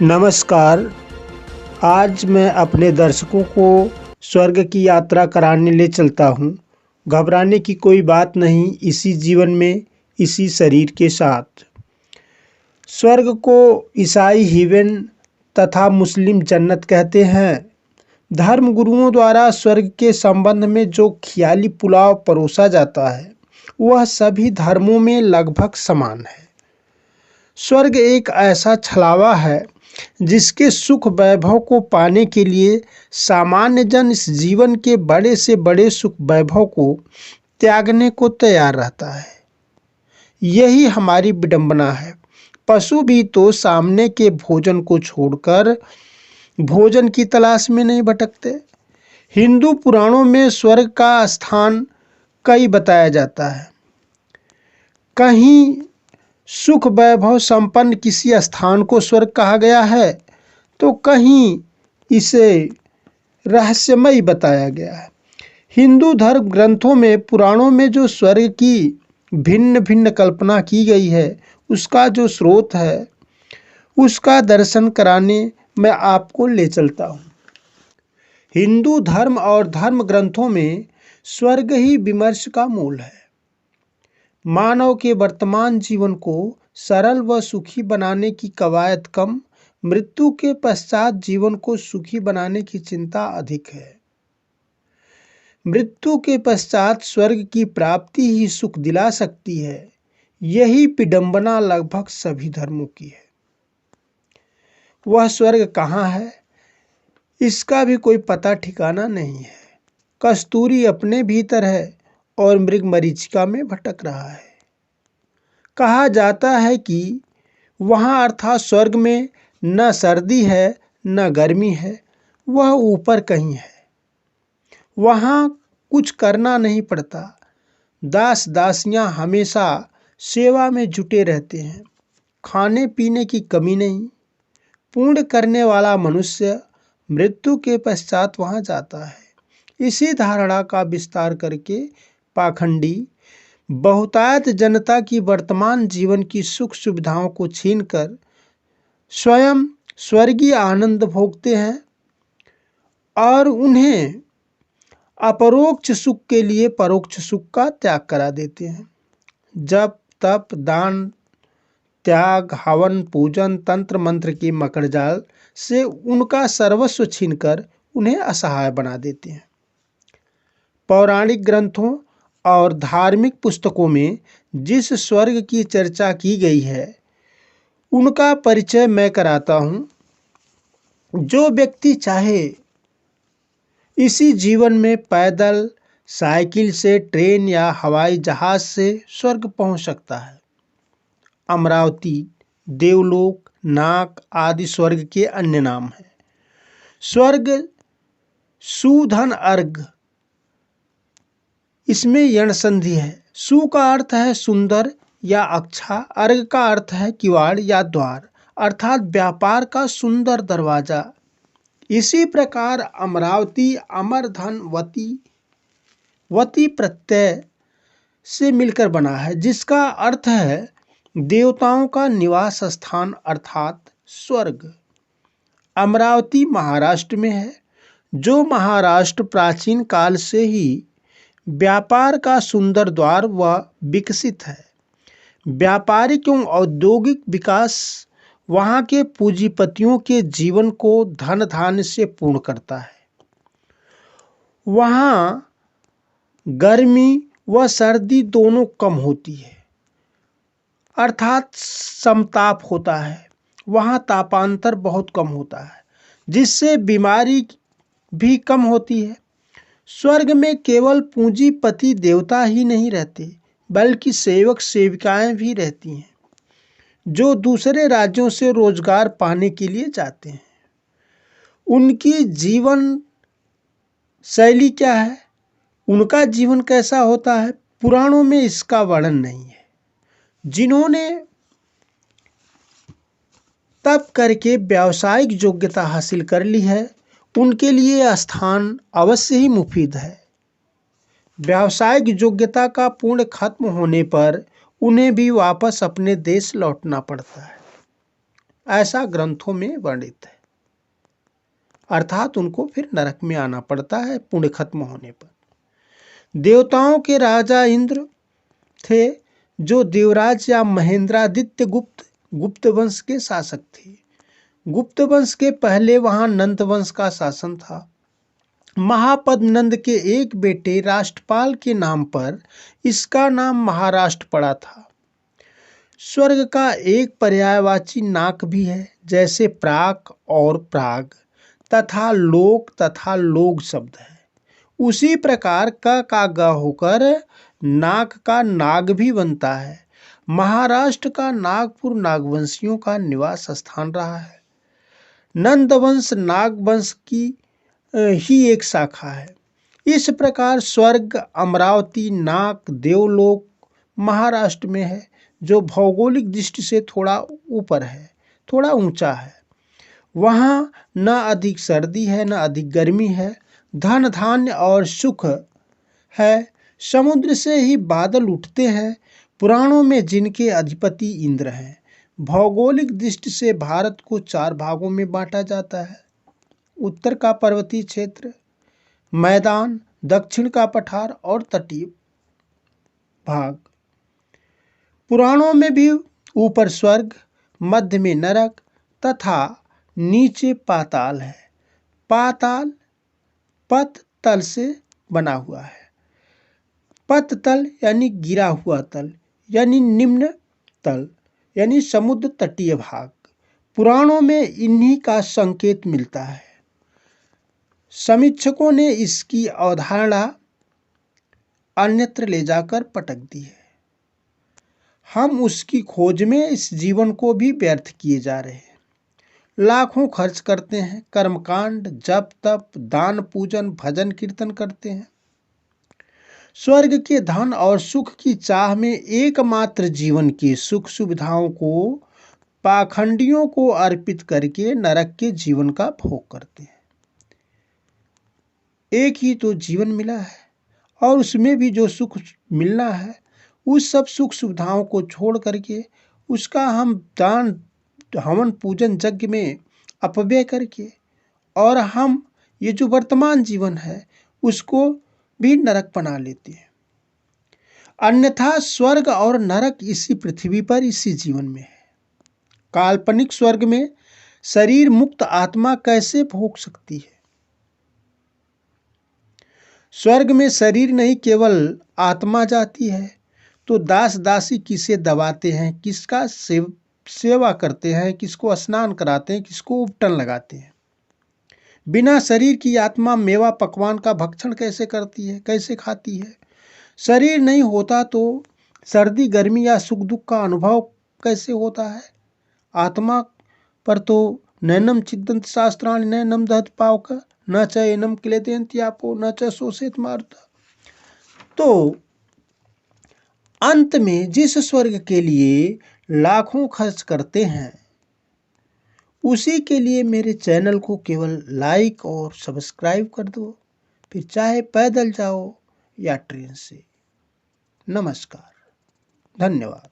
नमस्कार। आज मैं अपने दर्शकों को स्वर्ग की यात्रा कराने ले चलता हूँ। घबराने की कोई बात नहीं, इसी जीवन में, इसी शरीर के साथ। स्वर्ग को ईसाई हेवन तथा मुस्लिम जन्नत कहते हैं। धर्म गुरुओं द्वारा स्वर्ग के संबंध में जो ख्याली पुलाव परोसा जाता है वह सभी धर्मों में लगभग समान है। स्वर्ग एक ऐसा छलावा है जिसके सुख वैभव को पाने के लिए सामान्य जन इस जीवन के बड़े से बड़े सुख वैभव को त्यागने को तैयार रहता है। यही हमारी विडंबना है। पशु भी तो सामने के भोजन को छोड़कर भोजन की तलाश में नहीं भटकते। हिंदू पुराणों में स्वर्ग का स्थान कई बताया जाता है। कहीं सुख वैभव संपन्न किसी स्थान को स्वर्ग कहा गया है तो कहीं इसे रहस्यमय बताया गया है। हिंदू धर्म ग्रंथों में, पुराणों में जो स्वर्ग की भिन्न भिन्न कल्पना की गई है उसका जो स्रोत है उसका दर्शन कराने मैं आपको ले चलता हूँ। हिंदू धर्म और धर्म ग्रंथों में स्वर्ग ही विमर्श का मूल है। मानव के वर्तमान जीवन को सरल व सुखी बनाने की कवायद कम, मृत्यु के पश्चात जीवन को सुखी बनाने की चिंता अधिक है। मृत्यु के पश्चात स्वर्ग की प्राप्ति ही सुख दिला सकती है। यही विडंबना लगभग सभी धर्मों की है। वह स्वर्ग कहाँ है इसका भी कोई पता ठिकाना नहीं है। कस्तूरी अपने भीतर है और मृग मरीचिका में भटक रहा है। कहा जाता है कि वहाँ अर्थात स्वर्ग में न सर्दी है न गर्मी है, वह ऊपर कहीं है। वहाँ कुछ करना नहीं पड़ता। दास दासियाँ हमेशा सेवा में जुटे रहते हैं। खाने पीने की कमी नहीं। पुण्य करने वाला मनुष्य मृत्यु के पश्चात वहाँ जाता है। इसी धारणा का विस्तार करके पाखंडी बहुतायत जनता की वर्तमान जीवन की सुख सुविधाओं को छीनकर स्वयं स्वर्गीय आनंद भोगते हैं और उन्हें अपरोक्ष सुख के लिए परोक्ष सुख का त्याग करा देते हैं। जप तप दान त्याग हवन पूजन तंत्र मंत्र की मकड़जाल से उनका सर्वस्व छीनकर उन्हें असहाय बना देते हैं। पौराणिक ग्रंथों और धार्मिक पुस्तकों में जिस स्वर्ग की चर्चा की गई है उनका परिचय मैं कराता हूँ। जो व्यक्ति चाहे इसी जीवन में पैदल, साइकिल से, ट्रेन या हवाई जहाज से स्वर्ग पहुँच सकता है। अमरावती, देवलोक, नाक आदि स्वर्ग के अन्य नाम हैं। स्वर्ग सुधन अर्घ, इसमें यण संधि है। सु का अर्थ है सुंदर या अच्छा, अर्घ का अर्थ है किवाड़ या द्वार अर्थात व्यापार का सुंदर दरवाजा। इसी प्रकार अमरावती अमर धन वती प्रत्यय से मिलकर बना है जिसका अर्थ है देवताओं का निवास स्थान अर्थात स्वर्ग। अमरावती महाराष्ट्र में है। जो महाराष्ट्र प्राचीन काल से ही व्यापार का सुंदर द्वार व विकसित है। व्यापारिक एवं औद्योगिक विकास वहाँ के पूंजीपतियों के जीवन को धन धान्य से पूर्ण करता है। वहाँ गर्मी व सर्दी दोनों कम होती है अर्थात समताप होता है। वहाँ तापांतर बहुत कम होता है जिससे बीमारी भी कम होती है। स्वर्ग में केवल पूंजीपति देवता ही नहीं रहते बल्कि सेवक सेविकाएं भी रहती हैं जो दूसरे राज्यों से रोजगार पाने के लिए जाते हैं। उनकी जीवन शैली क्या है, उनका जीवन कैसा होता है, पुराणों में इसका वर्णन नहीं है। जिन्होंने तप करके व्यावसायिक योग्यता हासिल कर ली है उनके लिए यह स्थान अवश्य ही मुफीद है। व्यावसायिक योग्यता का पूर्ण खत्म होने पर उन्हें भी वापस अपने देश लौटना पड़ता है। ऐसा ग्रंथों में वर्णित है। अर्थात उनको फिर नरक में आना पड़ता है पुण्य खत्म होने पर। देवताओं के राजा इंद्र थे, जो देवराज या महेंद्रादित्य गुप्त वंश के शासक थे। गुप्त वंश के पहले वहां नंद वंश का शासन था। महापद्म नंद के एक बेटे राष्ट्रपाल के नाम पर इसका नाम महाराष्ट्र पड़ा था। स्वर्ग का एक पर्यायवाची नाक भी है, जैसे प्राक और प्राग तथा लोक शब्द है। उसी प्रकार का ग होकर नाक का नाग भी बनता है। महाराष्ट्र का नागपुर नागवंशियों का निवास स्थान रहा है। नंदवंश नागवंश की ही एक शाखा है। इस प्रकार स्वर्ग अमरावती नाक देवलोक महाराष्ट्र में है, जो भौगोलिक दृष्टि से थोड़ा ऊपर है, थोड़ा ऊंचा है। वहां न अधिक सर्दी है न अधिक गर्मी है। धन धान्य और सुख है। समुद्र से ही बादल उठते हैं। पुराणों में जिनके अधिपति इंद्र हैं। भौगोलिक दृष्टि से भारत को 4 भागों में बांटा जाता है। उत्तर का पर्वतीय क्षेत्र, मैदान, दक्षिण का पठार और तटीय भाग। पुराणों में भी ऊपर स्वर्ग, मध्य में नरक तथा नीचे पाताल है। पाताल पत तल से बना हुआ है। पत तल यानी गिरा हुआ तल, यानी निम्न तल, यानी समुद्र तटीय भाग। पुराणों में इन्हीं का संकेत मिलता है। समीक्षकों ने इसकी अवधारणा अन्यत्र ले जाकर पटक दी है। हम उसकी खोज में इस जीवन को भी व्यर्थ किए जा रहे हैं। लाखों खर्च करते हैं, कर्मकांड, जप तप, दान पूजन, भजन कीर्तन करते हैं। स्वर्ग के धन और सुख की चाह में एकमात्र जीवन की सुख सुविधाओं को पाखंडियों को अर्पित करके नरक के जीवन का भोग करते हैं। एक ही तो जीवन मिला है और उसमें भी जो सुख मिलना है, उस सब सुख सुविधाओं को छोड़ करके उसका हम दान हवन पूजन यज्ञ में अपव्यय करके और हम ये जो वर्तमान जीवन है उसको भी नरक बना लेते हैं। अन्यथा स्वर्ग और नरक इसी पृथ्वी पर इसी जीवन में है। काल्पनिक स्वर्ग में शरीर मुक्त आत्मा कैसे भोग सकती है? स्वर्ग में शरीर नहीं केवल आत्मा जाती है, तो दास दासी किसे दबाते हैं, किसका सेवा करते हैं, किसको स्नान कराते हैं, किसको उपटन लगाते हैं। बिना शरीर की आत्मा मेवा पकवान का भक्षण कैसे करती है, कैसे खाती है? शरीर नहीं होता तो सर्दी गर्मी या सुख दुख का अनुभव कैसे होता है? आत्मा पर तो नैनम चिदंत शास्त्राणि नैनम दहत पावक न च एनम क्लेदयन्ति आपो न च शोषयेत मारुतः। तो अंत में जिस स्वर्ग के लिए लाखों खर्च करते हैं, उसी के लिए मेरे चैनल को केवल लाइक और सब्सक्राइब कर दो, फिर चाहे पैदल जाओ या ट्रेन से। नमस्कार, धन्यवाद।